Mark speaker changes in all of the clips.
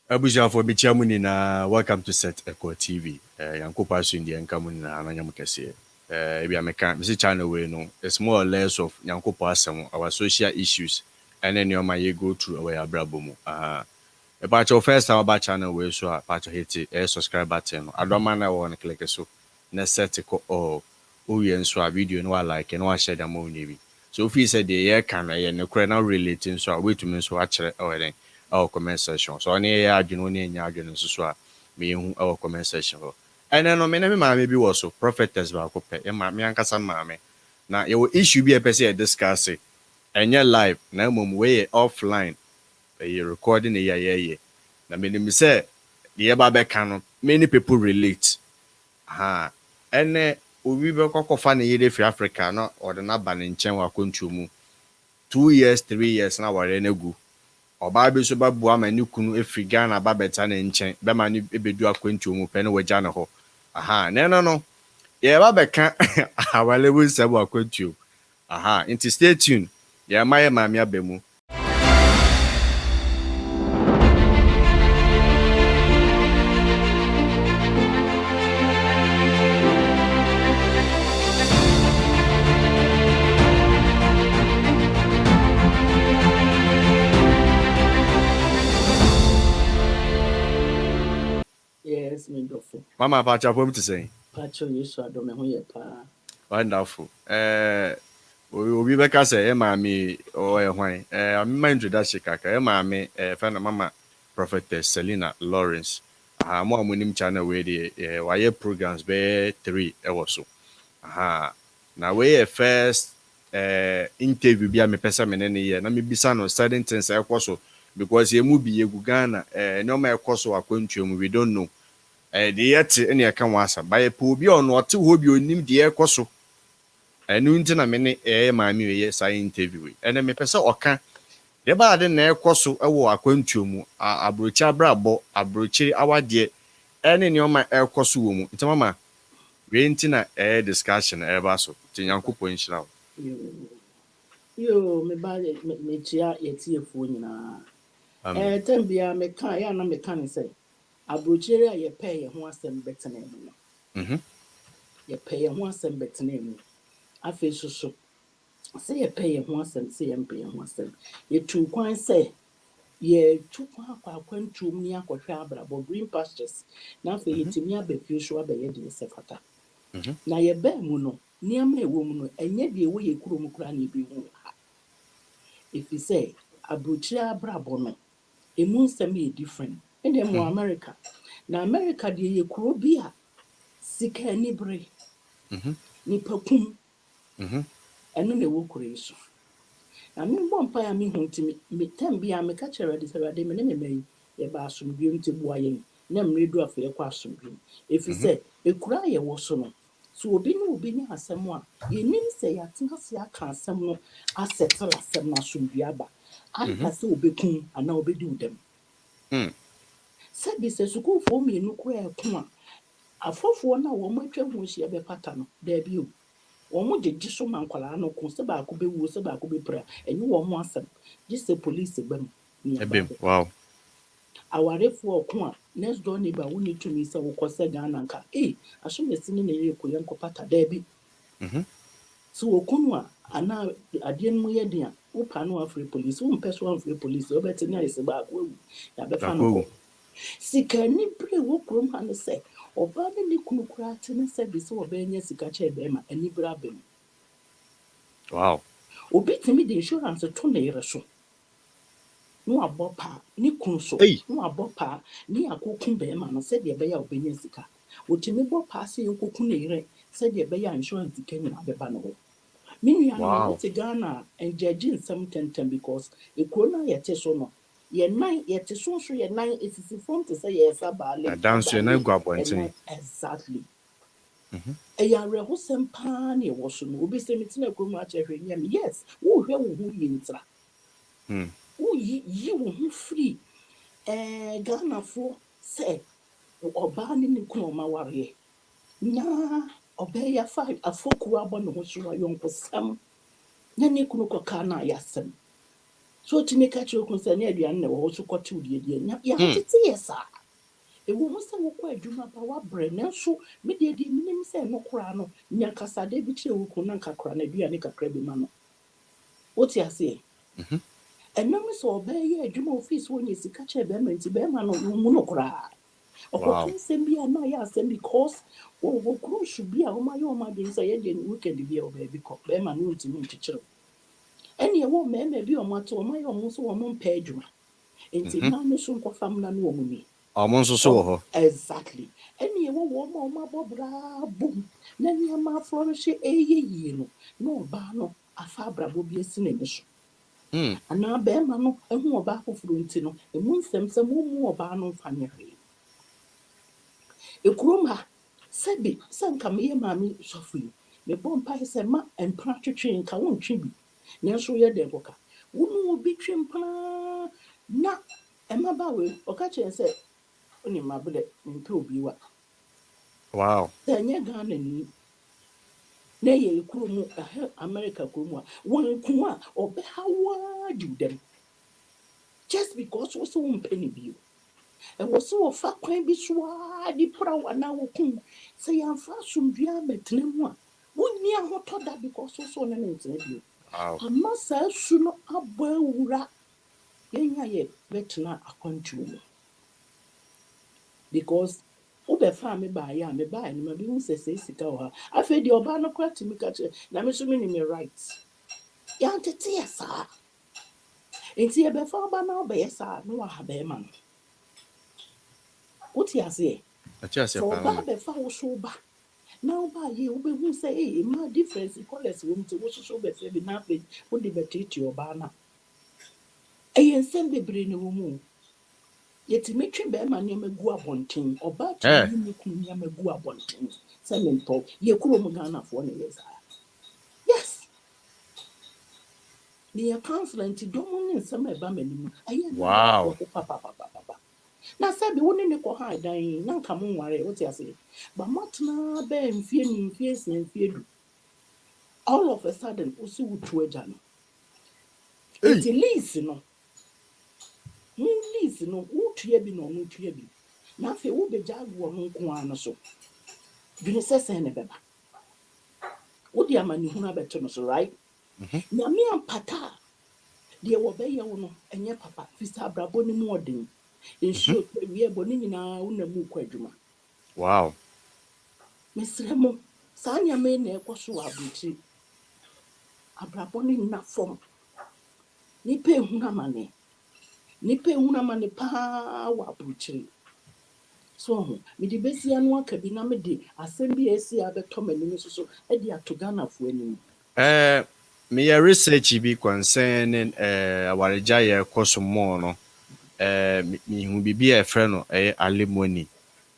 Speaker 1: Abuja for Bichamuni na welcome to SethEkow TV. Yanko pasu ndi yankamuni na ananyam kese. Ebi ameka misi channel we no. It's more or less of yanko pasam our social issues and then your you go through our abrabomu. About your first time about channel we so about hit subscribe button. I don't mind I want click so. Na SethEkow oh so video no like and wa share them on nibi. So if you said the year can I no now relating so wait to me so actually then our comment section. So any adwene ne nya adwene so a me hu our comment section ho. And then no me na me ma bi wo so prophetess ba ko pe. E ma me ankasa ma me. Na ye issue bi e pese e discuss. Enye live na mom we offline. E recording e ye. Na me nim say the eba be kan no many people relate. Ha. Ene obi be kokofa ne yede fi Africa no or the na ba ne nchen wa kontu mu. 2 years 3 years na ware na gu. Ọba bi so babu ama ni kunu efiri Ghana ba beta na nchen be ma ni ebedu akwantu mu pe na waja na ho aha no ye ba beka awale bu sabo akwantu aha inti stay tuned ye maye maami abemu.
Speaker 2: Yes, me dofo.
Speaker 1: Mama pacha pom to say.
Speaker 2: Pacho Yesu adome ho ye pa.
Speaker 1: Wonderful. Obi beka say e maami o ye hwan. My introduction kaka e maami friend mama Prophetess Selina Lawrence. Aha mo amunim channel we dey why programs be 3 e wo so. Aha. Na we first interview bi a me pesa me ne ye na me bisa no certain things so because ye mu bi ye gu Ghana no ma ekoso akwantu mu we don't know. The yet any aka wasa by po bi on what ho bi onim de ekoso. Enu nti na me ne ma me we say interview. Ene me pesa oka de ba de na ekoso ewo akwantu mu Abrokyire brabo Abrokyire awade ene ne o ma ekoso wo mu. Nti mama we nti na discussion eba so ti Yankopon nhyira wo.
Speaker 2: Yo me ba me tia ye tie fu nyina. Tambia me kan ya na me kan say Abrokyire a ye pay ye ho asem betena mu no. Ye pay ye ho asem betena mu. Afi so say ye pay ye ho asem say ye pay ye ho asem. Ye tu kwan say ye tu kwan akwantu mu ni akohwe abrabo green pastures. Na afi ye timi abefi so abaye de sefata. Na ye ba mu no niam ewo mu no enye de ewo ye kuro mu kura na ebi hu ha. If you say Abrokyire abrabo no emu nsem ye different and then more America. Na America de ye kuro bi a sika ni bre. Ni pakum. Eno na ewo kuro iso. Na me bompa ya me hu ntimi me tambia me ka chere de sebe de me ne me mai ye ba asomdwe nti bua ye na mredu afa ye kwa asomdwe. If you say ekura ye wo so no so obi ni asem a ye nim se ya tena se aka asem no asettle asem na asomdwe aba anta se obekun ana obedi udem se bi se sukufo mi enu ko e ko a afofo na wo matwa hu hia be pata no da bi o wo mo jeje so mankwala no ko se ba ko be wu se ba ko be pra enyi wo mo asem just the police bam ni aba
Speaker 1: Wow.
Speaker 2: awarefo ko a next door neighbor wo need to me say wo ko se Ghana nka asomesi ne ye ko yenko pata da bi so okunu a ana ade no ye dia wo pa no afre police wo mpɛ so afre police wo beti na ese ba ko ya be fa no ko sika ni bre wo krom ha ne se oba ne kunu kura te ne se bi se wo be nya sika che be ma ani bra bem.
Speaker 1: Wow.
Speaker 2: Obi timi de insurance to ne yere so no abopa ni kunu so no abopa ni akokun be ma no se de be ya obenya sika otimi bopa se yekokun ne yere se de be ya insurance kenya be ba no ho. Wow. Ghana and judging some tentem because a corona yet so no. Ye nine yet so ye nine it is informed to say yes about
Speaker 1: dance you na gwa bontin.
Speaker 2: Exactly. Ya reho sempa ne wo so no obi se metina kromu a chehwe nyam yes wo hwe wo hu yintra. Wo yi wo hu free Ghana fo say oba ni ne ko ma ware na obeya fa afoku abo no ho so ayonko sam na ne kunu koka na yasem So to make a true concern, you and also got to the idea. You have to say, sir. A woman said, "What quite do not power brain, and so media the minimum say no crano, Yankasa de Bichi Ukunanka crana, do and a crabby man." What you say? And no miss or bear ye, Jum office when you see catch a bearman to bearman or monocra. Or can send me a Naya send because or crew should be a my own mother say, we can be a baby cop, bearman won't to me to chill. And you won't maybe on what or my almost one page. Enti man so nkwa famna no omuni
Speaker 1: Almost so.
Speaker 2: Exactly. Any wo ma bobra boom na nia ma flourish ye no ba no afa brabo bi esine ne so ana be ma no ehu oba afoforo nti no emu nsem se mu oba no mfa ne hwe ekurom ha sebi sanka me ye ma me sofri me bom pa se ma empra twetwe nka won twe bi ne so ye de boka wonu obi twempana na emaba we okache se oni mabule mpe obi wa
Speaker 1: Wow.
Speaker 2: tanya Ghana ni na ye kurumu America kurumu won ku a obe hawa do them just because we so mpeni bi e wo so fa kwan bi so a di pra wa na wo kun se yan fa sumdua metene mu a wonni ahoto da because so na ntene bi
Speaker 1: Wow.
Speaker 2: amma sa su no abo awura yenya ye betena akwantu because ube fa me ba ya me ba ni ma bi hu se sika o ha afa di oba no kwati mi ka che na me so me ni me right ya ntete ya sa enti e be fa oba na oba ya sa no wa ha be ma no uti ase so oba be fa wo so ba na oba ye ube hu se ma difference colors wo mti wo so be fe bi na fe wo di betiti oba na ensem bebre ne wo mu yeti metwe be ma ne magu abonten oba tumi ni ku ne magu abonten se mento ye kuro mu Ghana fo ne yes yes the counselor nti domo ne nsem eba manimu aye na
Speaker 1: Wow.
Speaker 2: papa na sabi woni ne ko ha dan na nka mo nware wo ti ase ba matna be mfie ni mfie se mfie du all of a sudden usi wutu aja no eti lease no wutu bi no no tuya bi na afi wo beja agwo no nko an so dwene sese ne beba wo di amani hu abeto no so right na me ampata de wo be ye wo no enye papa fisa brabo ni mu odin ensuo twa bo ni nyina wo na mu kwadwuma
Speaker 1: Wow.
Speaker 2: mesremo sanya me na ekoso abuchi abrabo ni na fom ni pe hu na mane pa wa abuchi so me di besia no aka bi na me di asem bi esi abeto mani so e di atogana fo anim
Speaker 1: Me research bi concerning Abrokyire kosomo no me hu bibi e frɛ no alimony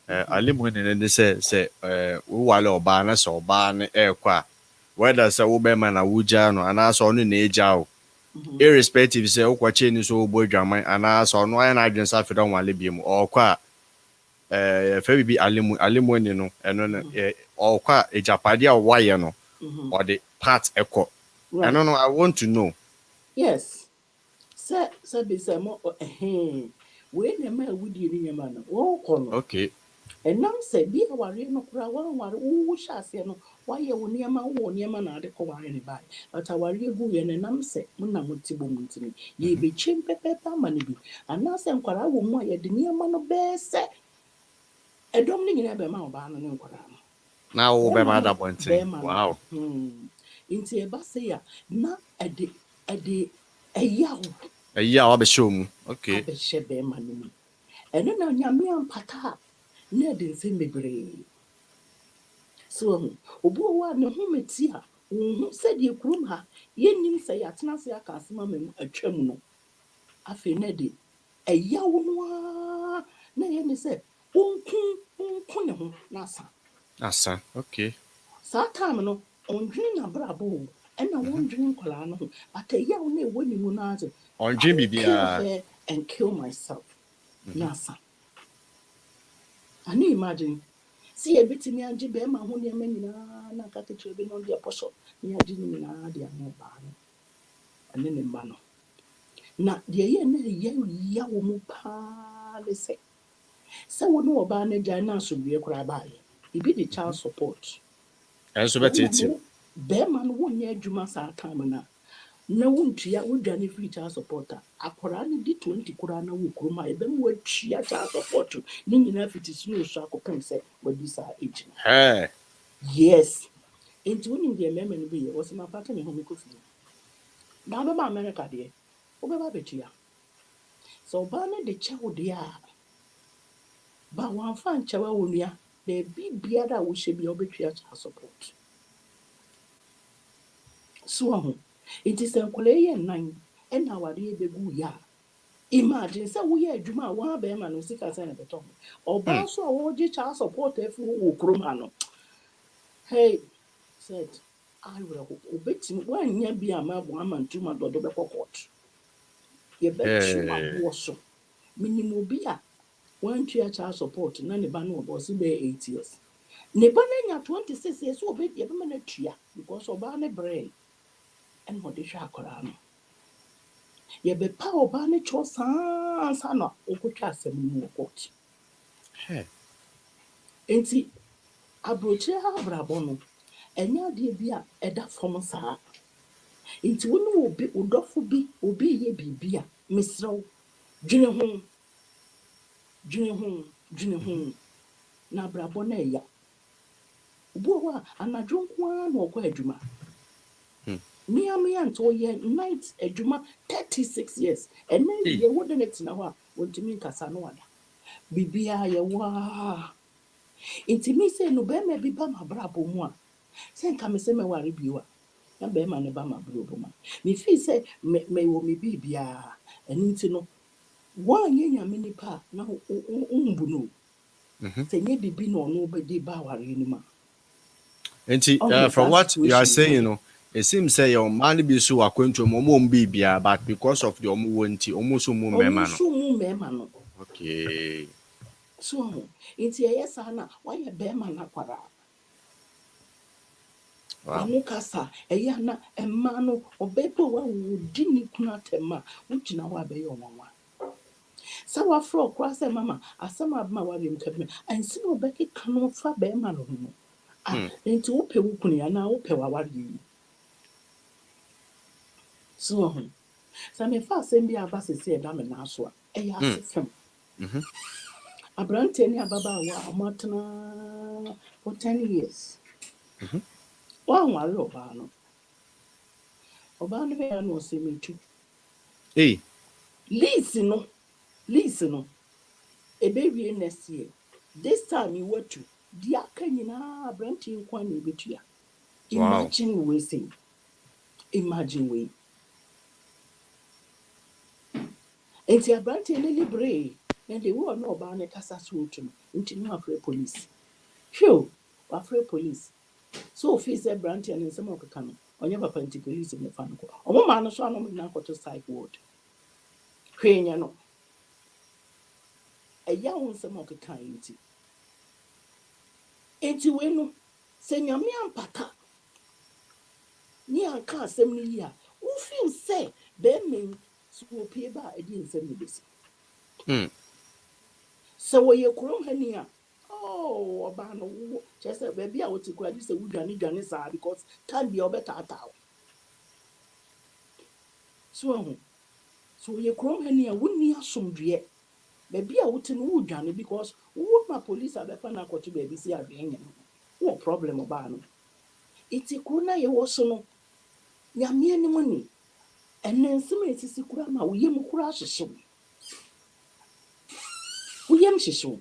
Speaker 1: alimony ne sɛ wo wale oba na sɛ oba ne ekɔ a whether sɛ wo be ma na wugya no ana sɛ ɔno na egya wo irrespective sɛ wo kwache ni so wo bo dwaman ana sɛ ɔno ayi na adwen sɛ afɛ dɔn wale bi mu ɔkɔ a fɛ bibi alimony no ɛno no ɔkɔ a ejapade a wayɛ no or the part ekɔ. I don't know. I want to know.
Speaker 2: Yes. Say be say mo we na ma wudi ni nyama no. Wo kono.
Speaker 1: Okay.
Speaker 2: Enam say bi aware no kura wa ware wo hya ase no. Wa ye wo niama na ade ko ware ne bai. But aware gu ye na nam say mo na mo tibo mo ntini. Ye be chim pepepa ma ne bi. Ana say nkwara wo mo ye de niama no be se edom ni nyina be ma oba no ne nkwara no.
Speaker 1: Now wo be ma da bonten. Wow.
Speaker 2: Inti eba say ya na ade eyawo
Speaker 1: Yeah, I'll be show mu. Okay.
Speaker 2: abehye be ma no mu eno na nyame ampata na de nsem bebre so obu wa ne ho meti a hu se de kurum ha yenim se ya tena se aka asema mem atwam no afi na de eyawo no na ye ne se onku ne ho na
Speaker 1: Asa. Okay.
Speaker 2: sa time no ondwin na brabo ena wondwin kwala no but eyawo na ewo ni mu na ase
Speaker 1: On dream bibia.
Speaker 2: and kill myself. Nasa. And you imagine, see a bit in your jibbe, my honey, and many na got it to be on the apostle. Near Jimmy, and I no ban. And then in Bano. Na de ye na ye ya wo mu pa le se. Se wo no oba na gya na asomdwe kura baaye. Ibi the child support.
Speaker 1: And so better it you.
Speaker 2: Bema no wonye adwuma saa time na. Na wontua wodwane free child support a akora ne di 20 kura na wo kuroma e bem watua child support ni nyina fiti sunu so akopem se wadi saa age.
Speaker 1: Hey.
Speaker 2: Yes. Enti wonim de mema no bi ye wo se mapata me homi kofi. Na be ba America de wo be ba betua. So ba na de chewo de a ba wan fan chewa wonua de bibia da wo hye bia obetua child support. So ho. Enti se nkole ye nan e na wade e begu ya. Imagine say we hear adwuma wa be ma no sika say na beton. Oba so a wo gi child support afi wo kroma no. Hey, said I will obetim wan nya bi ama bo ama ntuma dodo be court. Ye betu abo so. Minimum bi a wan tua child support na ne ba no obo so be 8 years. Ne ba na nya 26 years so obe ye be na tua because oba ne brain and what dey hwa akora no. Ye be pa oba ne cho sansa no okotwa asem mu court.
Speaker 1: Hey.
Speaker 2: Enti Abrokyire abrabɔ no enya de bi a ɛda fam saa. Enti wonu obi udofo bi obi ye bibia mesrew dwene ho na abrabɔ na ɛya. Obo wa anadwo nko na ɔkɔ adwuma. Mia nto ye night adwuma 36 years. Ena ye wode ne tena ho a wontimi nkasa no wada. Bibia ye wa. Enti mi se no be ma bi ba ma brabɔ mu a. Se nka me se me ware biwa. Na be ma ne ba ma brabɔ ma. Me fi se me wo me bibia. Eni nti no wan ye nyame nipa na umbu no. Se nye bibi no no be di ba ware ni ma.
Speaker 1: And from what you are saying, you know, it seems say your man be so acquainted to bibia, but because of the omuwenti, almost
Speaker 2: mema.
Speaker 1: Okay.
Speaker 2: So, it's a yes, Anna, why a bearman aquara? Wow. Kasa, a yana, a mano, or bebo, would didn't kunatema, which now I be your mamma. So I fro cross a mamma, as some of my wife kept me, and so Becky cannot far bearman. Into ope wukuni, and now ope what you. So, some if I send me a bass say a damn and aswa, a yas film. Abrante ni ababa wa amatena for 10 years. One wale oba no. Oba no be no se metu.
Speaker 1: Hey.
Speaker 2: Lease no. Ebe wie next year. This time you were to. Di aka nyina abrante nkwa na ebetua. Imagine we say. Imagine we. Enti abrante ne libre. Na de wo no oba ne kasa so otu. Nti no afre police. Phew, afre police. So office abrante ne nsem okeka no. Onye papa nti police ne fa no. Omo ma no so anom na akoto psych ward. Hwenya no. Eya wo nsem okeka nti. Enti we no se nyame ampaka. Ni anka asem ni ya. Wo feel say be men so opie ba edi nsem ni besi. So we ye krom hani a. Oh, oba no chese be bia wo ti kura di se wudwane saa because time be obeta ataw. So ye krom hani a wonni asomdwe. Be bia wo ti no wudwane because wo ma police abefa na akoto be bi si adwen no. Wo problem oba no. Iti kuna ye wo so no. Nyame ani mu ni. Ensem etisi kura ma wo yem kura hyehyew. Wo yem hyehyew.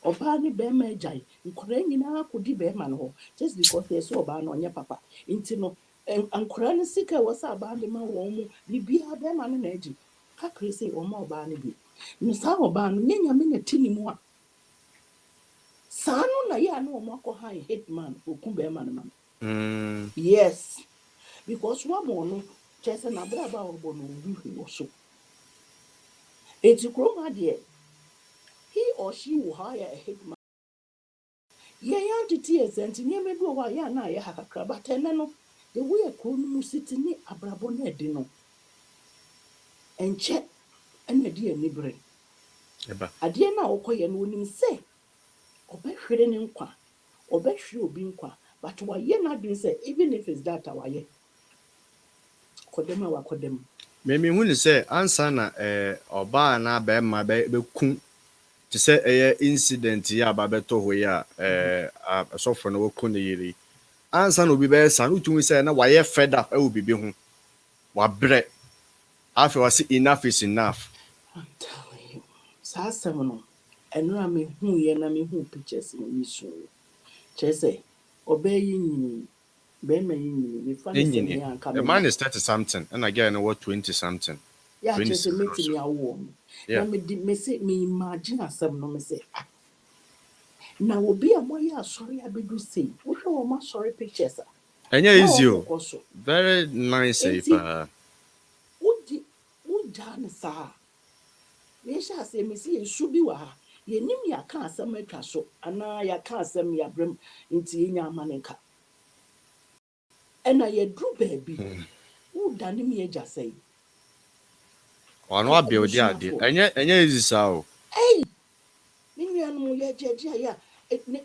Speaker 2: Oba ne be ma agyan. Nkora nyina akodi be ma no ho. Just because they so oba no onye papa. Inti no ankora ne sika wo sa ba de ma wo mu. Bibia be ma no na agi. Ka krese o ma oba ne bi. No sa oba no nyame na tini mu a. Sa no na ya na o ma ko han hitman oku be ma no ma. Yes. Because one more no chese na braba obo no wi wo so. Eti kroma de he or she will hire a hitman. Ye entity enti nyeme bi o ya na ye hakakra but ene no the way kro no mu sitini abrabo na edi no. enche ena di anibre
Speaker 1: Eba.
Speaker 2: ade na okoye no onim se obehwere ne nkwa obehwere obi nkwa but waye na dwen say even if it's that waye kodem a wakodem
Speaker 1: Me hu ni say ansa na oba na be ma be ku te say incident ya ba beto ho ya asofo na woku ne yiri ansa na obi be sa no tumi say na waye fed up e wo bibi ho wa bre afi was enough is enough.
Speaker 2: I'm telling you sa asem no enra me hu ye na me hu pictures no ni so chese obeyi nyini be ma nyini me fa ne se me
Speaker 1: Enyini
Speaker 2: anka
Speaker 1: a
Speaker 2: me
Speaker 1: man
Speaker 2: ma
Speaker 1: is 30 something and again what 20 something.
Speaker 2: ya chese
Speaker 1: 27 or
Speaker 2: meti
Speaker 1: so.
Speaker 2: me awo na
Speaker 1: Yeah.
Speaker 2: me say me imagine asem no me say na obi a moye asori abedu sei wo hwe wo ma sorry pictures
Speaker 1: Enya
Speaker 2: na
Speaker 1: easy
Speaker 2: wo
Speaker 1: o.
Speaker 2: kokọ so
Speaker 1: Very nice
Speaker 2: enti
Speaker 1: pa.
Speaker 2: woja ne saa me sha say me see esu bi wa ha ye nim ya ka asem atwa so ana ya ka asem ya brem enti enya amaneka ena ye dru baabi wo dane me agya sei
Speaker 1: Ono abuild ade.
Speaker 2: abusuafo
Speaker 1: Enya easy sa o.
Speaker 2: ei me nua no ye jeje ya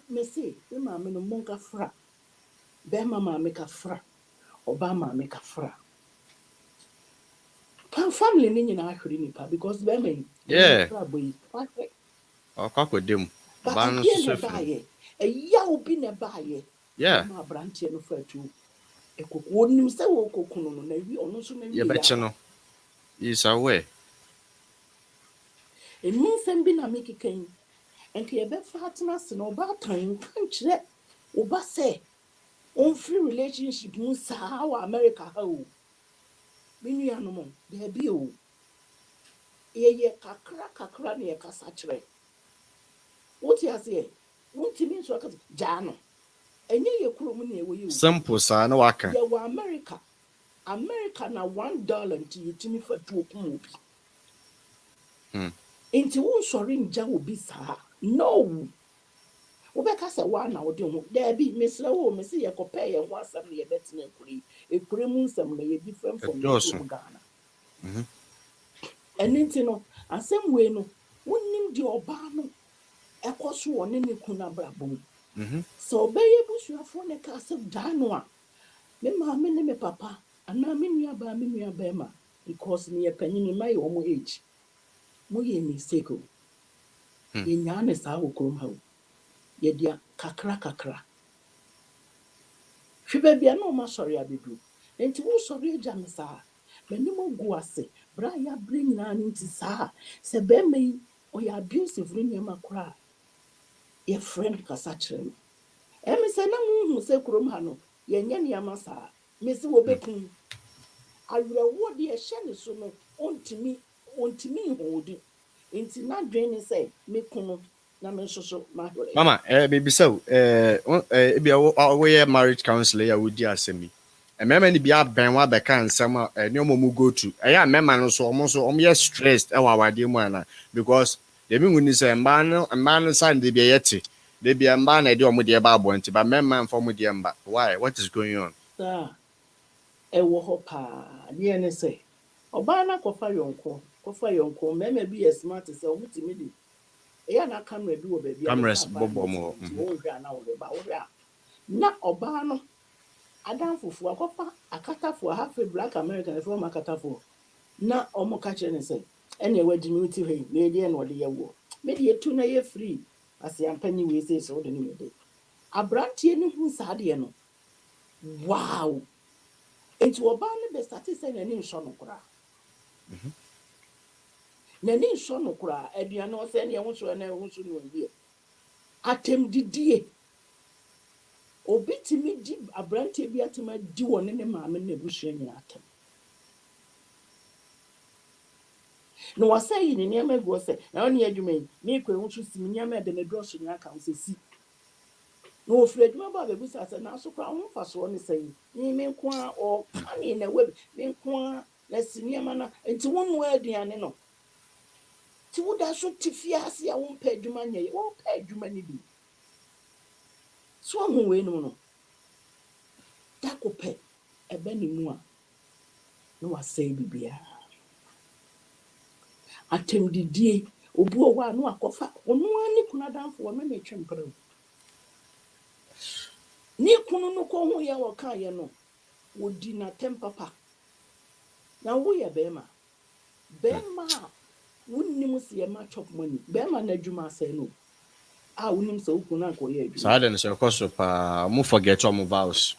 Speaker 2: me say me ma me no monka fra be ma me ka fra oba ma me ka fra family ni nyina ahwere nipa because be me
Speaker 1: Yeah.
Speaker 2: fra boy ahwe
Speaker 1: Akwakodem.
Speaker 2: but
Speaker 1: Ba no
Speaker 2: adie
Speaker 1: so
Speaker 2: na
Speaker 1: fim.
Speaker 2: baaye eya obi na baaye na
Speaker 1: Yeah.
Speaker 2: ma branche no fa tu ekoko onim se wo kokunu no na wi ono so na
Speaker 1: Ye
Speaker 2: wi
Speaker 1: be
Speaker 2: ya
Speaker 1: che
Speaker 2: ba
Speaker 1: no. Is aware.
Speaker 2: emi nsem bi na make kan enke ye be fa atena se no ba tan kan kire oba se on free relationship mu saa wa America ha o minu ya no mo de bi o ye kakra na ye kasa kire woti ase wontimi nso aka jano enye ye kurom na ewo ye o
Speaker 1: Simple sa na waka.
Speaker 2: ye wa America na $1 nti yetimi fa tu okun obi nti wo sorry nja obi saa no wo be ka se wa na wo de ho da bi mesra wo me se ye kopɛ ye ho asɛm na ye betena ekure mu nsɛm na ye different from ye
Speaker 1: Dosu.
Speaker 2: kurom Ghana nti no asɛm we no wonim de oba no ekoso wo ne kuna brabom so obeye busuafo ne ka se da no a me maame ne me papa ana me nua ba ma because me panyin ma ye omo age mo ye mistake o ye nya ne saa wo krom ha o ye dia kakra hwe ba bia na o ma sori abedu enti wo sori agya me saa mani mo gu ase bra ya bre nyina ne nti saa se be mai o ya abusive ne ma kra ye friend kasa kire no emi se na mo hu se krom ha no ye nya ne ama saa me se wo bekun awerɛwo de ɛhyɛ ne so no ontimi hodi nti na dwen ne sɛ mekunu na me nso so mahwere
Speaker 1: Mama, baby so ebi wo ye marriage counselor ya wodi asemi. Mema ni bia ben wa be kan nsem ne omo go to. Eya mema no so omo ye stressed e wa awade mu ana because de mi huni say mba no san de bia yete. De bia mba na de omo de ba abonti ba mema mfa omo de mba. Why? What is going on?
Speaker 2: saa ɛwɔ hɔ paa deɛ ne sɛ ɔbaa no kɔfa yɔnko mmarima bi yɛ smart sɛ ɔmo tumi de ɛyɛ na camera bi wɔ baabi a bɛfa
Speaker 1: Cameras
Speaker 2: aba
Speaker 1: bobo
Speaker 2: no
Speaker 1: mo.
Speaker 2: nti wɔnhwɛ a na wɔbɛba wohwɛ a na ɔbaa no adamfofoɔ akɔfa akatafoɔ hafe black american ɛfɛ ɔmo akatafoɔ na ɔmo ka kyerɛ ne sɛ ɛna ɛwɔ me ti hɔ yi na ɛdeɛ na ɔde yɛ wɔ me de etu na yɛ free ase ampanyi wei sɛ ɔde ne yɛ de aberanteɛ no hu saa deɛ no wow eti ɔbaa no bɛ sate sɛ n'ani nsɔ no koraa n'ani nsɔ no koraa aduane ɔsɛ ne ɛho so ɛna ɛho so no wie atɛm didie obi tumi di aberanteɛ bi atɛm adi wɔ ne maame ne abusua nyinaa atɛm na wɔsɛ yi ne nneɛma gu sɛ na ɔne adwuma yi meekɔ ɛho so si me nneɛma ɛde ne dɔɔso nyinaa ka ho sɛ si na ofiri adwuma ba bɛbusa sɛ nanso koraa ho mfasoɔ ne sɛ yi me nko a ɔka ne na wabi me nko a na si nneɛma no nti wonnoa aduane no nti woda so te fie ase a wompɛ adwuma nyɛ wompɛ adwuma no bi so ɔho wei no no da kopɛ ɛbɛ ne mu a na wasɛe bibiara Attemdidie obuo wa no akofa ono ani kuna danfo no na twempere ni kunu no ko hu ya wo kan ye no wodi na tempapa na wo ye bema wunnim se ye ma chop money bema na adwuma asɛ no wunnim se ukunu anko ye adwuma
Speaker 1: saa den so koso pa mo forget your vows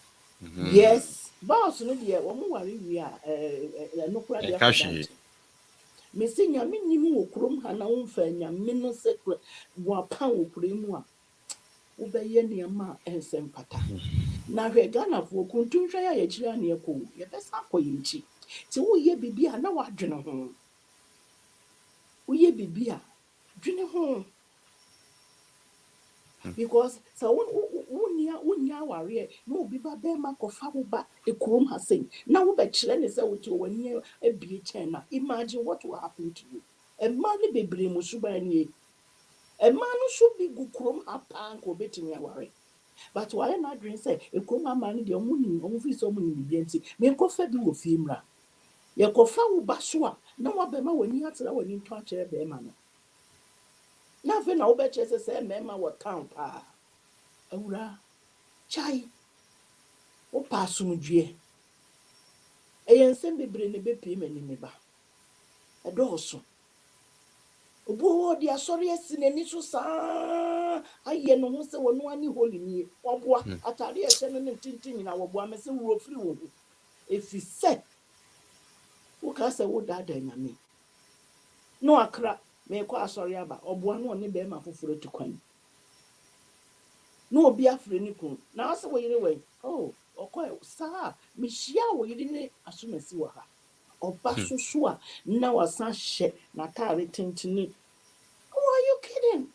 Speaker 2: yes vows no de wo mo ware wi a no kura de
Speaker 1: kashi
Speaker 2: me se nyame nyim wo krom ha na wo mfa nyame no se wo pa wo kremu a wo be ye niam a ensem pata na hwe Ghana fo kuntunhwa ya ye kira na ekọ ye besa akoyinchi ti wo ye bibia na wadwene ho wo ye bibia dwene ho because so wonya ware no obi ba be ma kofa wo ba ekrom ha sen na wo be kire ne se wo ti wani abie chen na imagine what will happen to you e ma ne bebre mu suba ni e ma no so bi gu krom ha pa ko betimi aware but why not dream say ekrom ama ne de omu fi so mu ni bi enti me kofa bi wo fi mra ye kofa wo ba so a na wa be ma wani atira wani to a kire be ma no na fe na wo be kire se me ma wo town pa awura chai wo pa sumdue ensem bebre ne bepie mani me ba edoso obo di asori esi n'ani so saa aye no ho se wono ani holy ni oboa atare ehye no tintin na woboa me se wuro firi wo efi se wo ka se wo dada nyame no akra me kwa asori aba oboa no ne be ma foforo tukwan no obi afre ni kun na ase wo yire we okoy saa me hia wo yire ne asomasi wo ha oba soso a na wasan hye na tare tintini. Who are you kidding?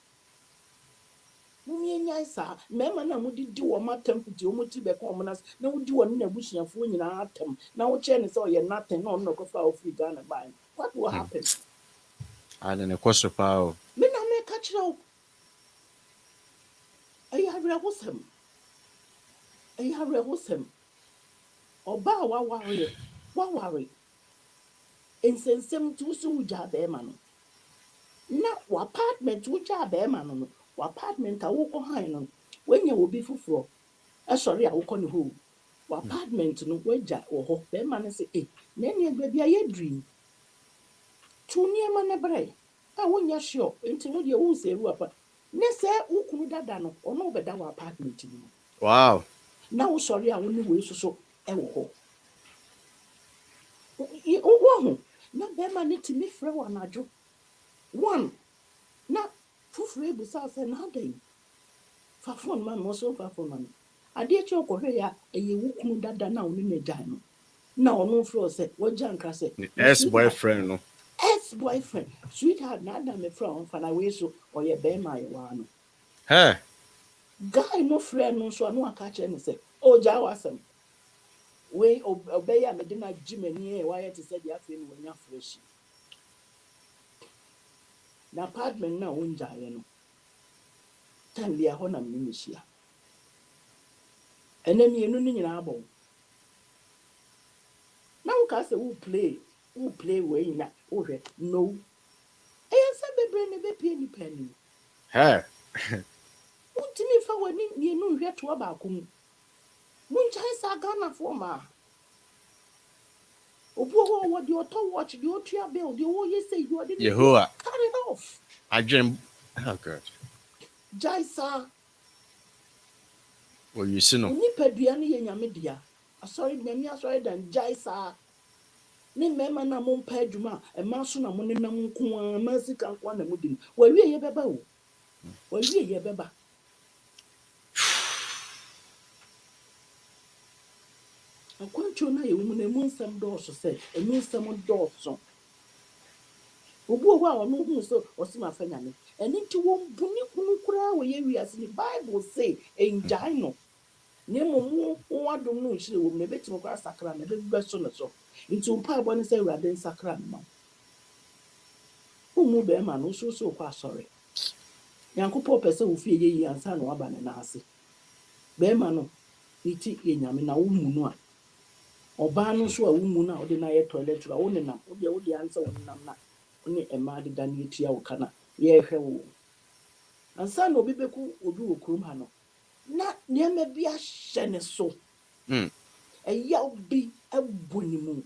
Speaker 2: Mummy nyasa mema na mudidi wo matem puti o muti be ko monas na wudi wo na busuafo nyina atem na wo che ne se o ye nothing no no kofa o free Ghana buy. What will happen?
Speaker 1: And then koso pa
Speaker 2: Me na me ka kire o ayi hawre oba wa ware ensensem tu so uja be ma no na wa apartment uja be ma no wa apartment a wo ko han no wenya obi fufuro sorry a wo ko ne ho wa apartment no waja wo ho be ma ne se na ne agba bia ye dream tu niema na bre a wonya sure enti no de wo se ru apa ne se ukunu dada no ono obeda wa apartment no
Speaker 1: wow
Speaker 2: na wo sorry a wo ne we so wo ho na be ma ne timi frɛ wa najo one na fufuro ebusa se na dai fa phone man mo so fa phone man ade che okohwe ya eyewukunu dada na onu na gyan no na onu fro se wogya nkra se
Speaker 1: ex-boyfriend no
Speaker 2: ex-boyfriend sweetheart na ada me from fa na we so oye be ma ye wa no guy no friend no so no aka che ne se o ja wasem we obey ya me de na jimani e wa ye te se dia fe no wonya fresh na apartment na wonja ye no tan dia ho na mmishia enemi enu ni nyina abon na wo ka se wo play we na wo hwe no eyensa bebre ne be pie ni pani untimi fa wani ni enu hwe to ba akum munchai sa Ghana for ma obo wo di auto watch di otua bill di wo ye say you dey
Speaker 1: Yehoah
Speaker 2: carry it off
Speaker 1: agem god
Speaker 2: jaisa
Speaker 1: wo you see no
Speaker 2: ni padua ne ye nyame dia asori nyame asori dan jaisa ne mema na mo mpa adwuma e ma so na mo nenam nko a ma sika nko na mo dim wa wie ye beba wo wa wie ye beba akwancho na ye mu na mu nsam dɔɔso sɛ emu nsam dɔɔso obu owo a ɔno hu so ɔsima fa nyame ɛne nti wɔn buni kunu kura wɔ ye wiase ni bible say enjai no ne mo wadom no nhire wɔ mu na betimi kura sakra na be so ne so nti mpa abɔ ne sɛ awurade nsakra no ma umu be ma no so kwa asɔre yankopɔ pɛ sɛ wo fie ye yi ansa na waba ne na ase be ma no iti ye nyame na wo mu no a oba no so a wo mu na ode na ye toilet ra wo nenam wo de ansa wo nenam na ne ɛma deda ne etua wo kana yɛhwɛ wo ansa na obi beku obi wɔ kurom ha no na nneɛma bi ahyɛ ne so ɛyɛ obi ɛbɔ ne mu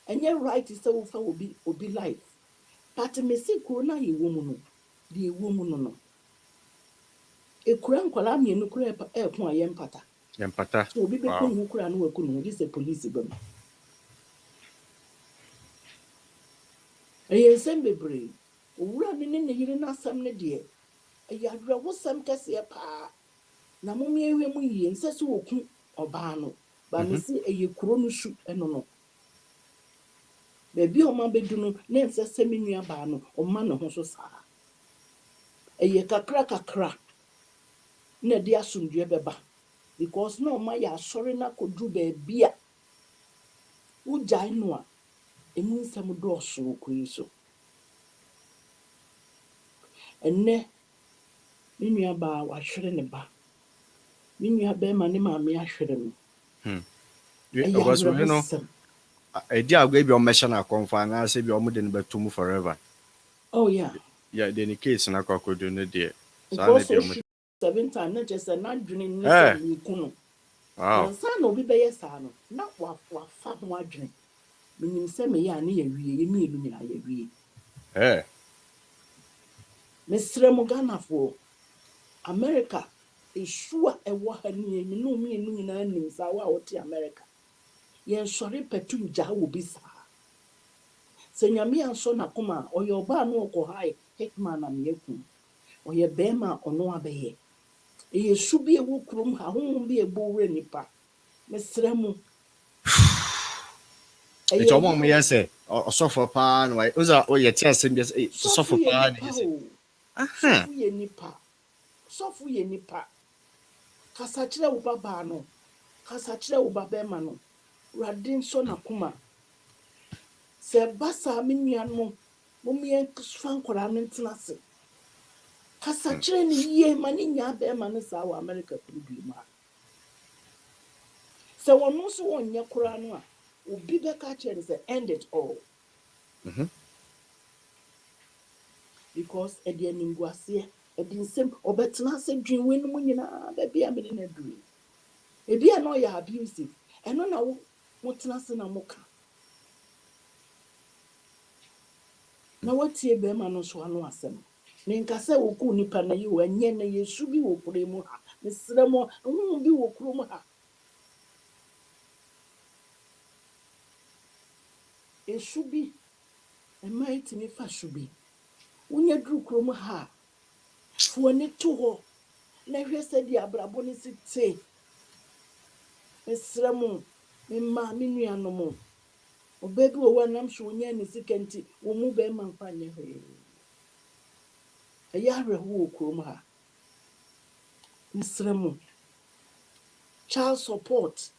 Speaker 2: ɛnyɛ right sɛ wofa obi life but me si kuro na yɛwɔ mu no deɛ ɛwɔ mu no ekura nkwalaa mmienu kura ɛko a yɛmpata so obi beku ne ho kura no waku ne ho gye sɛ police ba mu ɛyɛ nsɛm bebree owura ne ne yere n'asɛm ne deɛ ɛyɛ awerɛhosɛm kɛseɛ paa na mommɛhwɛ mu yie nsɛ sɛ wɔku ɔbaa no ba me si ɛyɛ kuro no su ɛno no baabi a ɔma bɛdu no na nsɛ sɛ me nua baa no ɔma ne ho so saa ɛyɛ kakra na de asomdwe bɛba because na ɔma yɛ asɔre na kɔduru baabi a wogyae no a ɛmu nsɛm dɔɔso wɔ kuro yi so ɛnnɛ me nua baa wahwere ne ba me nua bɛrima ne maame ahwere no ɛyɛ awerɛhosɛm
Speaker 1: ɛdi agwa bi ɔmmɛhyɛ no akɔmfa anaasɛ bi ɔmode no bɛto mu forever
Speaker 2: oh yeah
Speaker 1: de ne case no akɔakɔdo no deɛ
Speaker 2: saa ne deɛ 7 times na kyɛ sɛ n'adwene ne sɛ meku no nansa na obi bɛyɛ saa no na wafa ho adwene menim sɛ meyɛ a ne yɛwie yɛmienu nyinaa yɛwie mesrɛ mo Ghanafoɔ America esu a ɛwɔ ha ne yɛnu mmienu nyinaa nim saa wo a wote America yɛnsɔre patum gyaa wɔ bi saa sɛ nyame ansɔ n'akoma a ɔyɛ ɔbaa no ɔkɔ hae hekima na meyaku ɔyɛ bɛrima a ɔno abɛyɛ ɛyɛ su bi ɛwɔ kurom ha honhom bi ɛbɔ wura nipa mesrɛ mo
Speaker 1: ɛyɛ ɔmo mo yɛ sɛ ɔsɔfo paa no wayɛ ɔza ɔyɛ te asɛm bi sɛ sɔfo paa ne sɛ
Speaker 2: sɔfo yɛ nipa kasa kyerɛ wo babaa no kasa kyerɛ wo babɛrima no Awurade nsɔ n'akoma sɛ ba saa me nua no mommɛfa nkwaraa no ntena ase kasa kyerɛ ne yie ma ne nyaa bɛrima no saa wɔ America kuro bi mu a sɛ wɔno nso wɔnyɛ koraa no a obi bɛka kyerɛ no sɛ end it all because ɛde animguaseɛ ɛde nsɛm ɔbɛtena ase dwen w'anom nyinaa baabi a mede no aduru ebi a na ɔyɛ abusive ɛno na motena ase na moka na watie bɛrima no so ano asɛm ne nka sɛ wɔku nipa na yi wɔ ɛnyɛ na yɛsu bi wɔ kuro mu ha mesrɛ mo ho bi wɔ kuro mu ha esu bi ɛma etimi fa su bi wonya duru kuro mu ha fo ne to hɔ na hwɛ sɛ di abrabɔ ne si te mesrɛ mo mema me nua no mo ɔbaa bi wɔ hɔ nam so wonya ne sika nti wo mu bɛrima mfa nyɛ hwee ɛyɛ awerɛho wɔ kurom ha mesrɛ mo child support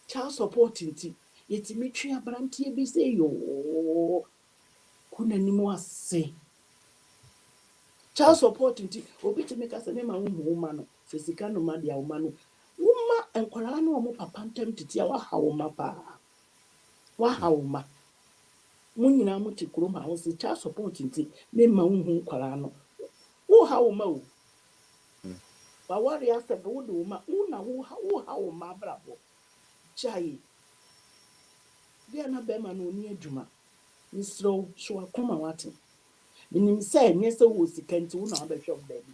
Speaker 2: child support nti yɛtumi twe aberanteɛ bi sɛ yoo ko n'anim ase child support nti obi tumi ka sɛ mema wo hu ma no sɛ sika no ma de a wo ma no woma nkwaraa no ɔmo papa ntam tete a waha wo ma paa waha wo ma mo nyinaa mo te kurom ha wo sɛ child support nti mema wo hu nkwaraa no woha wo ma o waware asɛ bɛ wode wo ma wona woha wo ma abrabɔ gyae bia na bɛrima no ɔni adwuma mesrɛ so akoma wate menim sɛ ɛnyɛ sɛ wɔ sika nti wo na wabɛhwɛ wo baabi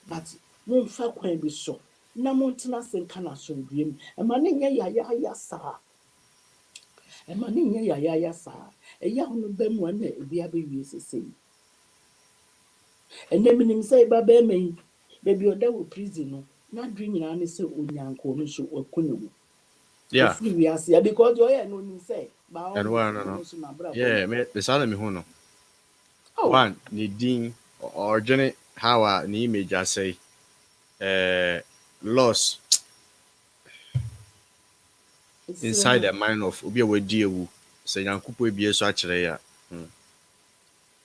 Speaker 2: but momfa kwan bi so na montena ase nka no asomdue mu ɛma ne nyɛ yayaya saa ɛyɛ ho no ba mu a na ebi abɛwie sesei ɛnɛ menim sɛ ɛba bɛrima yi baabi ɔda wɔ prison no n'adwene nyinaa ne sɛ onyanko no so waku ne mu because you're no say
Speaker 1: me sana me hu no one ni din or journey how ni image I say loss inside the mind of obi a wadi ewu say yankupo ebie so akere ya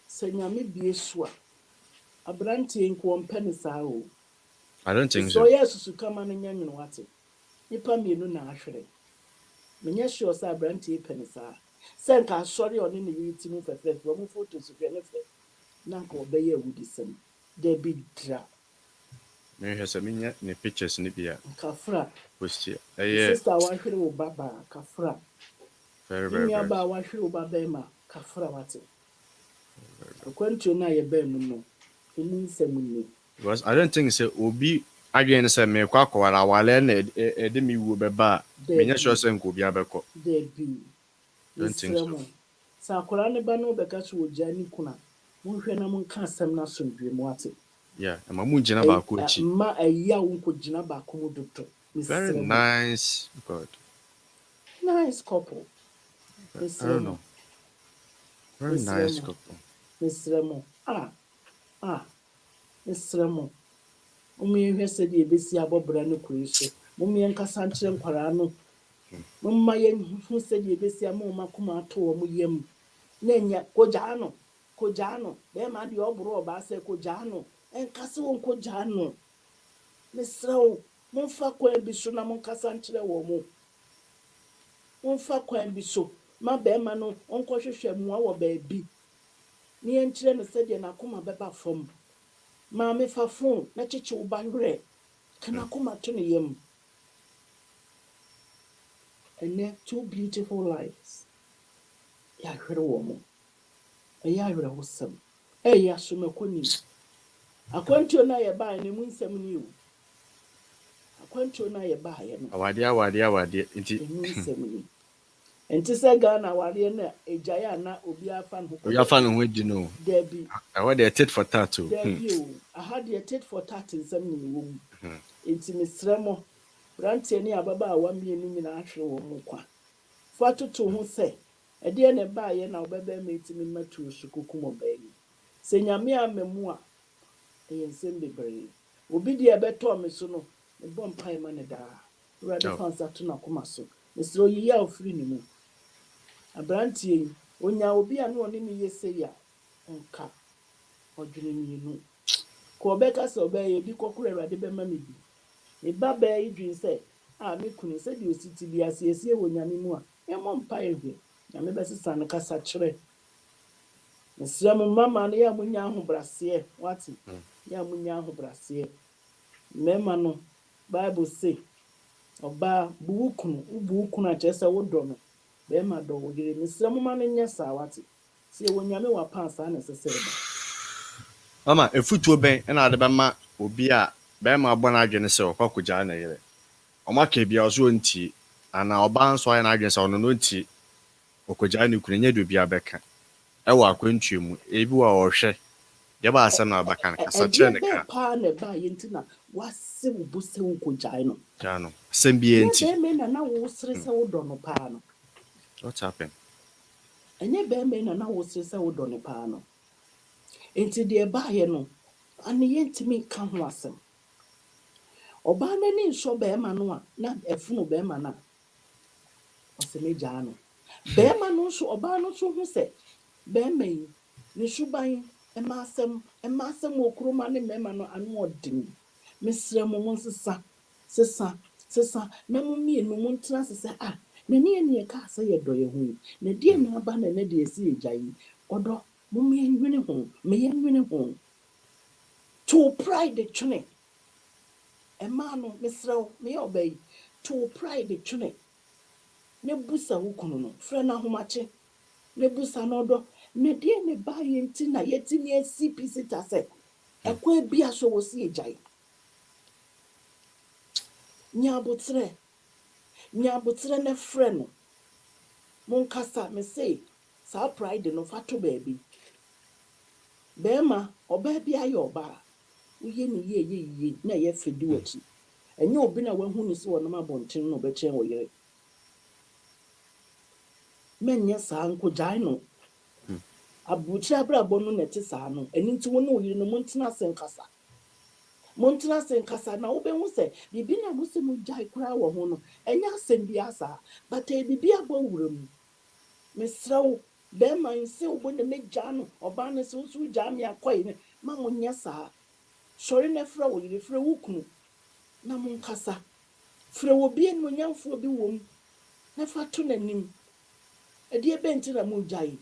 Speaker 2: say nyame bie so a abrante nko mpene saa o
Speaker 1: I don't think so
Speaker 2: yes su kama no nyanwene wate nipa mienu na ahwere menye sure say abrante pene saa Send ka sorry on in the team for from photos of your left. Nanko obey would listen. There be dra.
Speaker 1: Me has a minya ne pictures ni bia.
Speaker 2: Kafra.
Speaker 1: Post here.
Speaker 2: The
Speaker 1: Yeah.
Speaker 2: sister wa hwere baba kafra.
Speaker 1: Very.
Speaker 2: Inya ba wa hwere baba ma kafra wate. Akwantu na ye ba mu no. Emu nsɛm ni.
Speaker 1: Because I don't think so obi again say me kwa kwara wale na e de mi wo beba. Me nya sure say nko bi abekọ.
Speaker 2: There be.
Speaker 1: Don't think so.
Speaker 2: Sa akwara ne ba no beka so ogya ni kuna. Monhwɛ na monka asɛm na sondwe mu ate.
Speaker 1: Yeah, ma mu gina ba ko chi.
Speaker 2: Ma ayi wo ko gina ba ko mu doctor.
Speaker 1: Very nice God.
Speaker 2: Nice couple.
Speaker 1: I don't know. Very nice couple.
Speaker 2: Misremo. Misremo. Umi hwɛ sɛ de ebesi abɔbra no kuri so. Mumi nkasa nkyerɛ nkwara no. Mumma yɛ hu sɛ de ebesi ama kuma ato wo mu yam. Na nya kojano. Be ma de obro ba sɛ kojano. Enkase wo kojano. Misrɛw. Momfa kwan bi so na monkasa nkyerɛ wo mu. Momfa kwan bi so. Ma be ma no onkɔhwehwɛ mu wɔ baabi. Ni enkyerɛ no sɛ de na kuma bɛba fam. Ma me fa phone na cheche wo bangrɛ. Kana kuma to ne yam. And two beautiful lives. Ya hwere wo mo. Ya hwere wo sam. Ya so makoni. Akwantuo na ye ba ne mu nsɛm ni o. Akwantuo na ye ba ye no.
Speaker 1: Awade. Nti
Speaker 2: Mu nsɛm ni. Enti sɛ Ghana wade na ejaye na obi afa no.
Speaker 1: Obi afa no ho di no.
Speaker 2: There be.
Speaker 1: Awade tit for tattoo.
Speaker 2: There be o. Aha de tit for tattoo nsɛm ni wo mu. Enti misrɛmo. Brantie ni ababa awa mienu nyina ahwere wo mu kwa. Fa toto ho sɛ ɛde na ba ye na obɛbɛ metimi matu sukuku mo ba yi. Sɛ nyame amamu a ɛyɛ nsɛm bebree. Obi de ɛbɛtɔ me so no, me bɔ mpai ma ne daa. Urade fansa to na koma so. Mesro yi ya ofiri ni mu. Abrantie yi, onya obi a no ne ne yese ya nka odwene mienu. Ko obeka sɛ ɔbɛyɛ bi kokoro Urade bɛma me bi. Me ba ba yi dwen sɛ me kunu sɛ de ositi bi asiesie wɔ nyame mu a ɛmɔ mpai hwe. Nyame bɛsesa ne kasa kyerɛ. Mesra mo mama no ya munya ahobrɛseɛ wate. Ya munya ahobrɛseɛ. Mema no Bible say oba buwu kunu a kyerɛ sɛ wodɔ no. Bɛma dɔ wo yere. Mesra mo ma no nyɛ saa wate. Sɛ wɔ nyame wa pa saa na sɛ ba.
Speaker 1: Mama, efutuo ben na ade bɛma obi a bɛma abɔ na adwene sɛ ɔkɔkɔgya na yere. Ɔmaka bia ɔso nti ana ɔba nso ayɛ na adwene sɛ ɔno no nti ɔkɔgya ne kunu nyɛ de obi abɛka. Ɛwɔ akwantuo mu ebi wa ɔhwɛ. Yɛ ba asɛm na abaka no kasa kyerɛ ne ka.
Speaker 2: Pa na ba yɛ nti na wase wo bu sɛ wo kɔgya no.
Speaker 1: Ja no. Asɛm bi enti.
Speaker 2: Ɛnyɛ bɛɛ na wo sere sɛ wo dɔ no pa no.
Speaker 1: What happened?
Speaker 2: Ɛnyɛ bɛɛ na wo sere sɛ wo dɔ no pa no. Enti de ba yɛ no ane yɛntimi ka ho asɛm. Oba na ni nso bɛɛma no a na ɛfunu bɛɛma na ɔsɛmɛ gyaa no. Bɛɛma no nso ɔbaa no nso ho sɛ bɛɛma yi ne suban ɛma asɛm wɔ kuroma ne bɛɛma no ano ɔden. Mesrɛ mo mo sesa na mo mienu mo ntena sɛ na ne yɛ ka sɛ yɛ dɔ yɛ ho yi. Na die na aba na ne de esi gya yi. Ɔdɔ mo me nwene ho. To pride twene. Emma no mesrɛw me obey to pride twene. Ne busa wo kunu no frɛ na homache. Ne busa no do ne de ne ba yɛ nti na yɛtimi asi pisita sɛ ɛkwa bia so wo si egyae. Nyabotre ne frɛ no. Monkasa me say sa pride no fato baabi. Bema oba bia yɛ oba. Uye ni ye na ye fedi wachi. Enye obi na wahu ni so wonam abonten no be kyen wo yere. Menye saa nkogyae no. Abuchi abrabɔ no na te saa no. Eni nti wo no yere no montena senkasa. Na wo be hu se bibi na wo se mu gyae kura wo ho no. Enye asɛm bi asa, but bibi abɔ wuram. Mesrɛw bema nse wo ne megya no. Oba ne so gya me akɔe ne ma mo nya saa. Sorry na fra wo yire fra wo kunu na monkasa fra wo bi enu nyamfo bi wom na fa to nanim e de benti na mu jai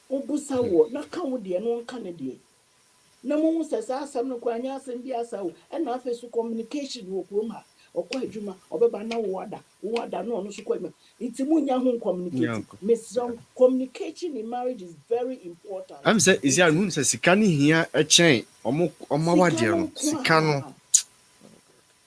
Speaker 2: obusa wo na ka wo de no nka ne de na mo se sa asam no kwanya asem bi asawo e na afa communication wo krom ha okwa adwuma obeba na wo wada no no so kwa iti mu nya ho communicate mesron communication in marriage is very important.
Speaker 1: I'm say is ya nun say sika ni hia e chen omo wade no sika no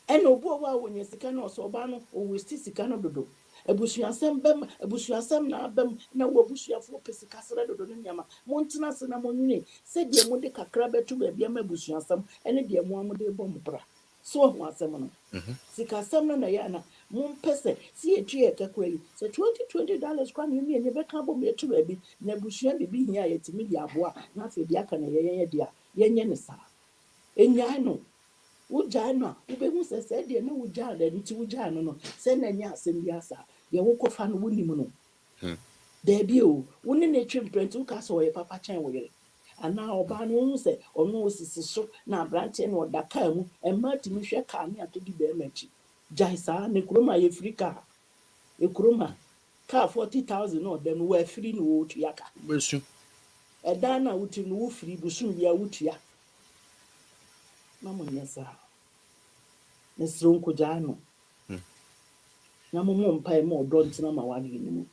Speaker 2: and obo wa wonya sika no so oba no o westi sika no dodo abusuasem na abam na wo abusuafo pesika sere dodo no nyama montena se na monwene se de mo de kakra betu ba bia ma abusuasem ene de mo amode bom bra so ho asem no sika sem no na ya na mompese si etu e kakra yi se $20 kwa ni ne beka bom etu ba bi na abusua bibi hia yetimi di aboa na afi di aka na ye dia yenye ne sa enya no uja no ubehu sese de na uja da nti uja no se na nya asem bi asa ye wo kofa no wonim no da bi o woni na twemprent wo ka so ye papa chen wo yere ana oba no hu se ono osisi so na branche no da ka mu emma timi hwe ka ne atodi be machi jaisa ne kuroma ye frika e kuroma ka 40,000 no dem wo afiri no wo tuya ka
Speaker 1: besu
Speaker 2: e dan na wuti no wo firi busum bia wutuya mama nyesa nesron ko jano na mo mpa mo do ntina ma wade ni mu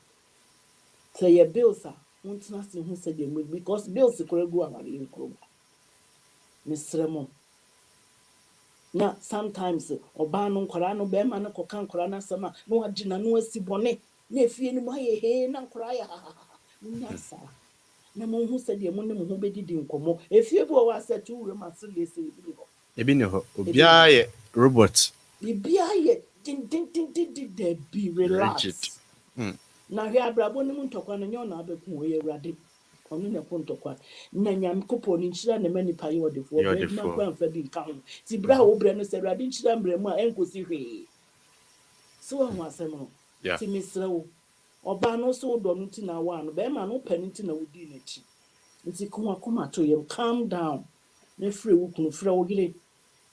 Speaker 2: say ye bills a ntina se hu se de mu because bills kora gu awade ni kro mesremo na sometimes oba no nkora no be ma no koka nkora na sama no agina no asi bone na efie ni mu aye he na nkora ya nyasa na mo hu se de mu ne mo ho bedidi nkomo efie bi o wa set wure ma se le se bi ho
Speaker 1: ebi ne ho obia ye robot
Speaker 2: bibia ye din de be relax na hwe abrabo ne mu ntokwa no nyo na abeku we awurade onu ne ko ntokwa na nyam kopo ni nchira ne mani pa ye odefo bread ma kwa mfa bi nka ho ti bra wo bre no se awurade nchira mbre mu a enkosi hwe so ho asem no ti misrewo oba no so do no ti na wa no be ma no pani ti na wodi na chi nti kuma to yem calm down na frɛ wo kunu frɛ wo gire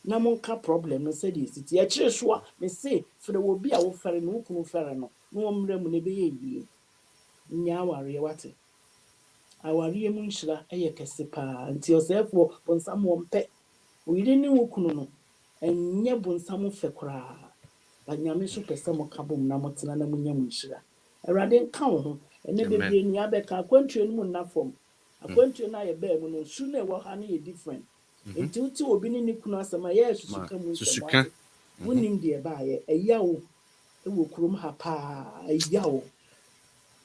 Speaker 2: na monka problem no se di siti e kire so a me se frɛ wo bi a wo fere no kunu fere no no mmerɛ mu ne be ye yie nya aware wate aware mu nhyira eye kese pa nti osefo bonsam wo mpe wo yire ne wo kunu no enye bonsam fe kora ba nyame so pese mo ka bom na motena na munya mu nhyira awurade nka wo ho ene bebre ni abeka akwantuo no mu na fom akwantuo na ye ba mu no su na wo ha na ye different nti uti obi ni kunu asema ye susuka mu nsema wonim de ba ye eyawo ewo kurom ha pa eyawo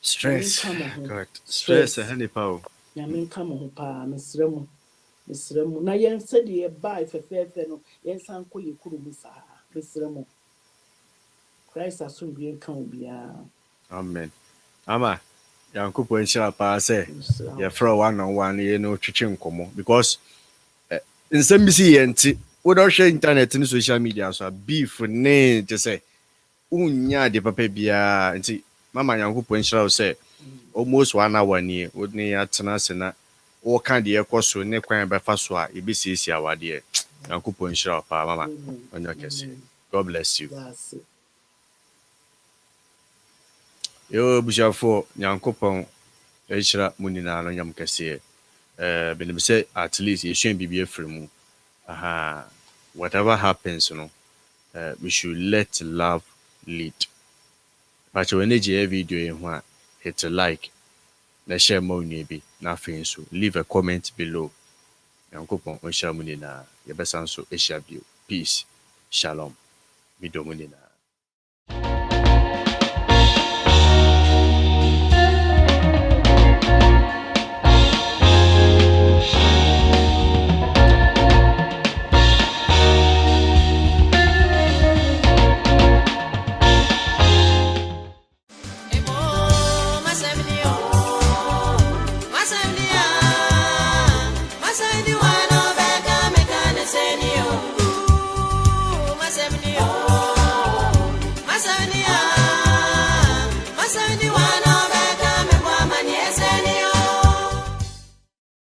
Speaker 1: stress god stress hani pa
Speaker 2: nyame nka mo ho pa mesremu na yen se de ye ba fefefe no yen san ko ye kurom sa mesremu Christ asumbi nka obia
Speaker 1: amen ama yankopɔ nhyira paa sɛ yɛfrɛ one on one ye no twetwe nkomo because nsɛm bi si yɛnti wode hwɛ internet ne social media so beef ne te sɛ unya de papa bia nti mama yankopɔ nhyira wo sɛ almost 1 hour nie wode ne atena se na wo ka de yɛkɔ so ne kwan bɛfa so a ebesiesie awade yankopɔ nhyira paa mama onyo kɛse god bless you yo bushafo yankopɔ nhyira mu nyinaa no nyam kɛse benim say at least you shouldn't be afraid mu whatever happens we should let love lead but when you video you hit a like na share more bi na afin so leave a comment below yankopon on share mu ni na ye besan so ehia bio peace shalom mi do mu ni na